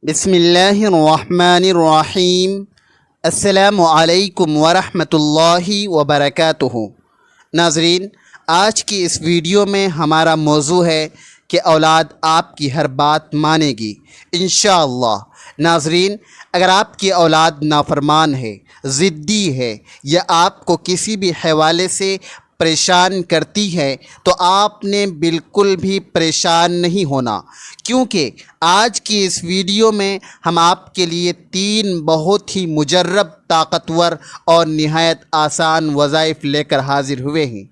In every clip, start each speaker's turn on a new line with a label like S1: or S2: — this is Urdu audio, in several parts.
S1: بسم اللہ الرحمن الرحیم۔ السلام علیکم ورحمۃ اللہ وبرکاتہ۔ ناظرین، آج کی اس ویڈیو میں ہمارا موضوع ہے کہ اولاد آپ کی ہر بات مانے گی انشاءاللہ۔ ناظرین، اگر آپ کی اولاد نافرمان ہے، ضدی ہے یا آپ کو کسی بھی حوالے سے پریشان کرتی ہے تو آپ نے بالکل بھی پریشان نہیں ہونا، کیونکہ آج کی اس ویڈیو میں ہم آپ کے لیے 3 بہت ہی مجرب، طاقتور اور نہایت آسان وظائف لے کر حاضر ہوئے ہیں۔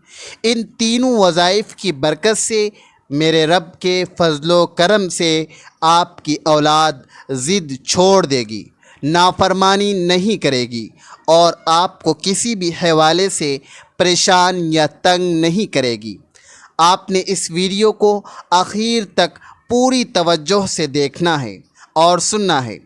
S1: ان تینوں وظائف کی برکت سے میرے رب کے فضل و کرم سے آپ کی اولاد ضد چھوڑ دے گی، نافرمانی نہیں کرے گی اور آپ کو کسی بھی حوالے سے پریشان یا تنگ نہیں کرے گی۔ آپ نے اس ویڈیو کو آخر تک پوری توجہ سے دیکھنا ہے اور سننا ہے،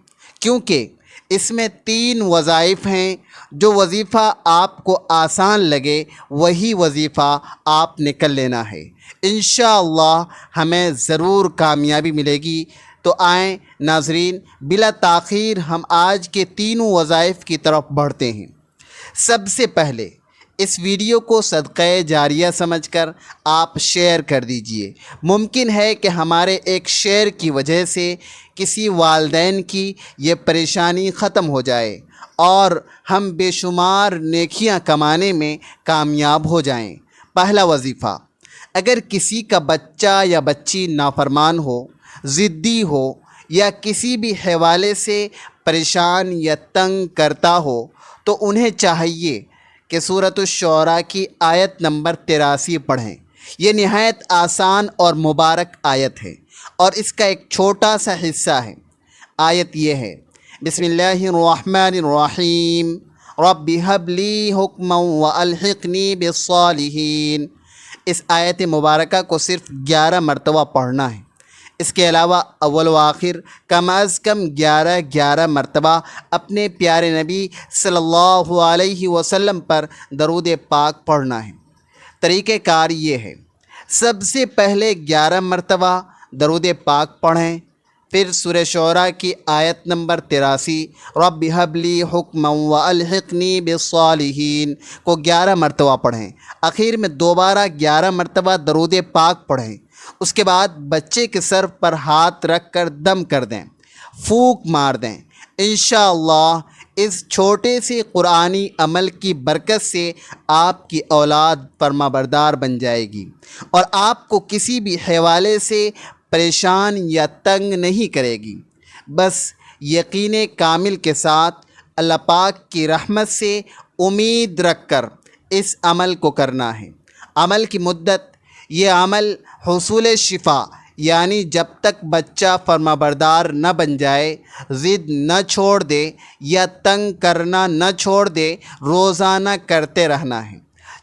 S1: کیونکہ اس میں 3 وظائف ہیں۔ جو وظیفہ آپ کو آسان لگے وہی وظیفہ آپ نے کر لینا ہے، انشاءاللہ ہمیں ضرور کامیابی ملے گی۔ تو آئیں ناظرین، بلا تاخیر ہم آج کے 3 وظائف کی طرف بڑھتے ہیں۔ سب سے پہلے اس ویڈیو کو صدقہ جاریہ سمجھ کر آپ شیئر کر دیجئے۔ ممکن ہے کہ ہمارے ایک شیئر کی وجہ سے کسی والدین کی یہ پریشانی ختم ہو جائے اور ہم بے شمار نیکیاں کمانے میں کامیاب ہو جائیں۔ پہلا وظیفہ، اگر کسی کا بچہ یا بچی نافرمان ہو، ضدی ہو یا کسی بھی حوالے سے پریشان یا تنگ کرتا ہو تو انہیں چاہیے کہ سورۃ الشعراء کی آیت نمبر 83 پڑھیں۔ یہ نہایت آسان اور مبارک آیت ہے اور اس کا ایک چھوٹا سا حصہ ہے۔ آیت یہ ہے، بسم اللہ الرحمن الرحیم، رب هب لی حکما والحقنی بالصالحین۔ اس آیت مبارکہ کو صرف 11 مرتبہ پڑھنا ہے۔ اس کے علاوہ اول و آخر کم از کم 11 مرتبہ اپنے پیارے نبی صلی اللہ علیہ وسلم پر درود پاک پڑھنا ہے۔ طریقہ کار یہ ہے، سب سے پہلے 11 مرتبہ درود پاک پڑھیں، پھر سورہ شعراء کی آیت نمبر 83 رب هب لی حکما والحقنی بالصالحین کو 11 مرتبہ پڑھیں، آخر میں دوبارہ 11 مرتبہ درود پاک پڑھیں۔ اس کے بعد بچے کے سر پر ہاتھ رکھ کر دم کر دیں، پھونک مار دیں۔ انشاءاللہ اس چھوٹے سے قرآنی عمل کی برکت سے آپ کی اولاد فرما بردار بن جائے گی اور آپ کو کسی بھی حوالے سے پریشان یا تنگ نہیں کرے گی۔ بس یقین کامل کے ساتھ اللہ پاک کی رحمت سے امید رکھ کر اس عمل کو کرنا ہے۔ عمل کی مدت، یہ عمل حصول شفا، یعنی جب تک بچہ فرما بردار نہ بن جائے، ضد نہ چھوڑ دے یا تنگ کرنا نہ چھوڑ دے، روزانہ کرتے رہنا ہے۔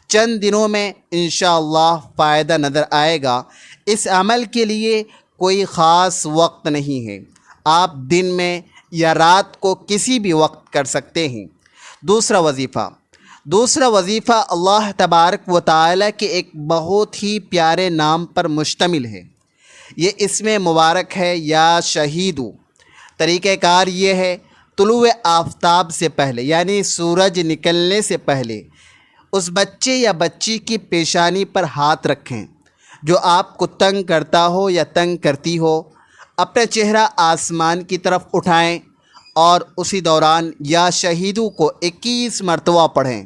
S1: چند دنوں میں انشاءاللہ فائدہ نظر آئے گا۔ اس عمل کے لیے کوئی خاص وقت نہیں ہے، آپ دن میں یا رات کو کسی بھی وقت کر سکتے ہیں۔ دوسرا وظیفہ اللہ تبارک و تعالیٰ کے ایک بہت ہی پیارے نام پر مشتمل ہے۔ یہ اسم مبارک ہے یا شہیدو۔ طریقہ کار یہ ہے، طلوع آفتاب سے پہلے یعنی سورج نکلنے سے پہلے اس بچے یا بچی کی پیشانی پر ہاتھ رکھیں جو آپ کو تنگ کرتا ہو یا تنگ کرتی ہو۔ اپنا چہرہ آسمان کی طرف اٹھائیں اور اسی دوران یا شہیدو کو 21 مرتبہ پڑھیں۔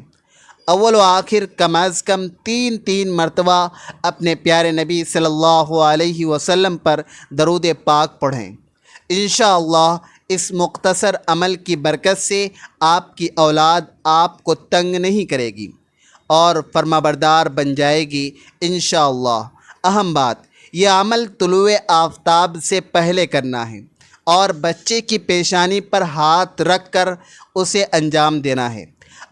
S1: اول و آخر کم از کم 3 مرتبہ اپنے پیارے نبی صلی اللہ علیہ وسلم پر درود پاک پڑھیں۔ انشاءاللہ اس مختصر عمل کی برکت سے آپ کی اولاد آپ کو تنگ نہیں کرے گی اور فرما بردار بن جائے گی انشاءاللہ۔ اہم بات، یہ عمل طلوع آفتاب سے پہلے کرنا ہے اور بچے کی پیشانی پر ہاتھ رکھ کر اسے انجام دینا ہے۔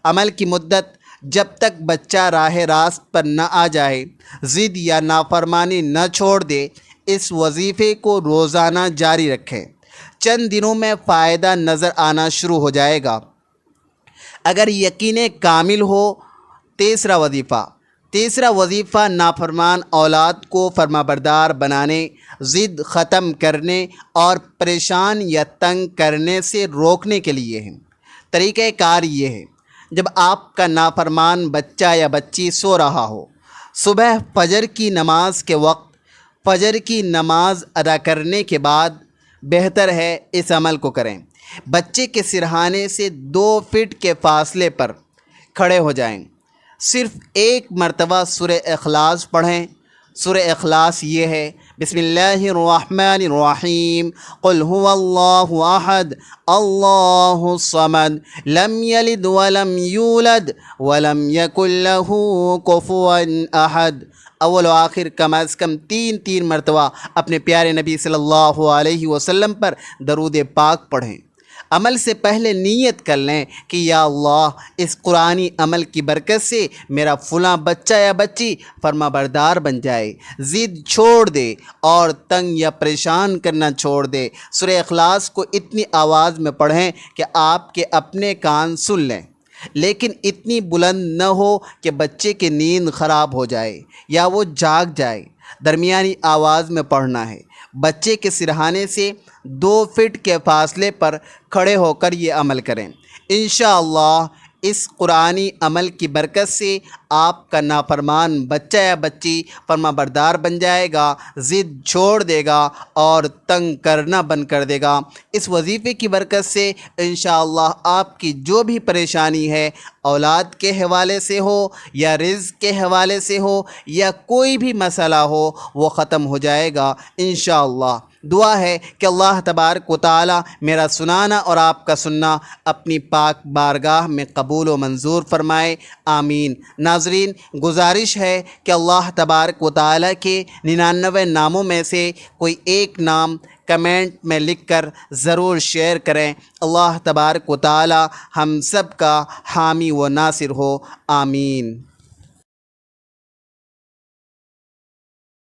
S1: عمل کی مدت، جب تک بچہ راہ راست پر نہ آ جائے، ضد یا نافرمانی نہ چھوڑ دے، اس وظیفے کو روزانہ جاری رکھیں۔ چند دنوں میں فائدہ نظر آنا شروع ہو جائے گا۔ اگر یقین کامل ہو، تیسرا وظیفہ نافرمان اولاد کو فرمانبردار بنانے، ضد ختم کرنے اور پریشان یا تنگ کرنے سے روکنے کے لیے ہے۔ طریقہ کار یہ ہے، جب آپ کا نافرمان بچہ یا بچی سو رہا ہو، صبح فجر کی نماز کے وقت فجر کی نماز ادا کرنے کے بعد بہتر ہے اس عمل کو کریں۔ بچے کے سرہانے سے 2 فٹ کے فاصلے پر کھڑے ہو جائیں، صرف ایک مرتبہ سورہ اخلاص پڑھیں۔ سورہ اخلاص یہ ہے: بسم اللہ الرحمن الرحیم، قل هو اللہ احد اللہ الصمد لم یلد ولم یولد ولم یکن له کفوا احد۔ اول و آخر کم از کم 3 مرتبہ اپنے پیارے نبی صلی اللہ علیہ وسلم پر درود پاک پڑھیں۔ عمل سے پہلے نیت کر لیں کہ یا اللہ، اس قرآنی عمل کی برکت سے میرا فلاں بچہ یا بچی فرما بردار بن جائے، ضد چھوڑ دے اور تنگ یا پریشان کرنا چھوڑ دے۔ سورہ اخلاص کو اتنی آواز میں پڑھیں کہ آپ کے اپنے کان سن لیں، لیکن اتنی بلند نہ ہو کہ بچے کی نیند خراب ہو جائے یا وہ جاگ جائے۔ درمیانی آواز میں پڑھنا ہے۔ بچے کے سرہانے سے 2 فٹ کے فاصلے پر کھڑے ہو کر یہ عمل کریں۔ انشاءاللہ اس قرآنی عمل کی برکت سے آپ کا نافرمان بچہ یا بچی فرما بردار بن جائے گا، ضد چھوڑ دے گا اور تنگ کرنا بند کر دے گا۔ اس وظیفے کی برکت سے انشاءاللہ آپ کی جو بھی پریشانی ہے، اولاد کے حوالے سے ہو یا رزق کے حوالے سے ہو یا کوئی بھی مسئلہ ہو، وہ ختم ہو جائے گا انشاءاللہ۔ دعا ہے کہ اللہ تبارک و تعالی میرا سنانا اور آپ کا سننا اپنی پاک بارگاہ میں قبول و منظور فرمائے، آمین۔ ناظرین، گزارش ہے کہ اللہ تبارک و تعالی کے 99 ناموں میں سے کوئی ایک نام کمنٹ میں لکھ کر ضرور شیئر کریں۔ اللہ تبارک و تعالی ہم سب کا حامی و ناصر ہو، آمین۔